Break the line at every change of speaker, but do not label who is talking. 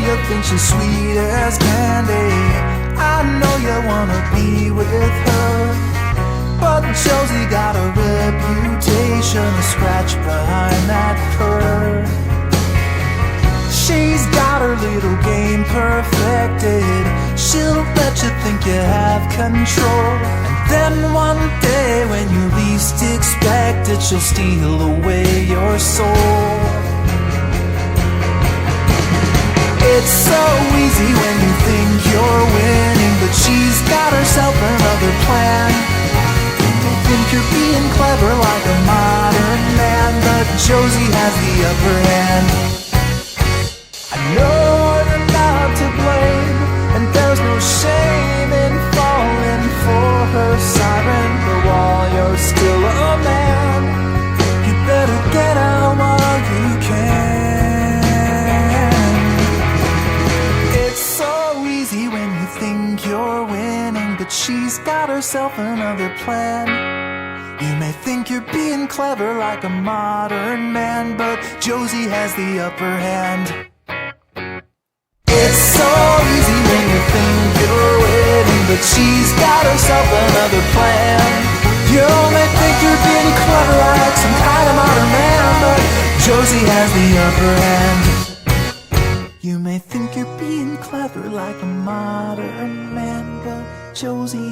you think she's sweet as candy. I know you wanna be with her, but Josie got a reputation, a scratch behind that purr. She's got her little game perfected. She'll let you think you have control, and then one day when you least expect it, she'll steal away your soul. It's so easy when you think you're winning, but she's got herself another plan. You think you're being clever like a modern man, but Josie has the upper hand. I know you're not to blame, and there's no shame in falling for her siren, but while you're still a man, you better get out while you can. It's so easy when you think you're winning, but she's got herself another plan. You may think you're being clever like a modern man, but Josie has the upper hand. It's so easy when you think you're winning, but she's got herself another plan. You may think you're being clever like some kind of modern man, but Josie has the upper hand. You may think you're being clever like a modern man, but Josie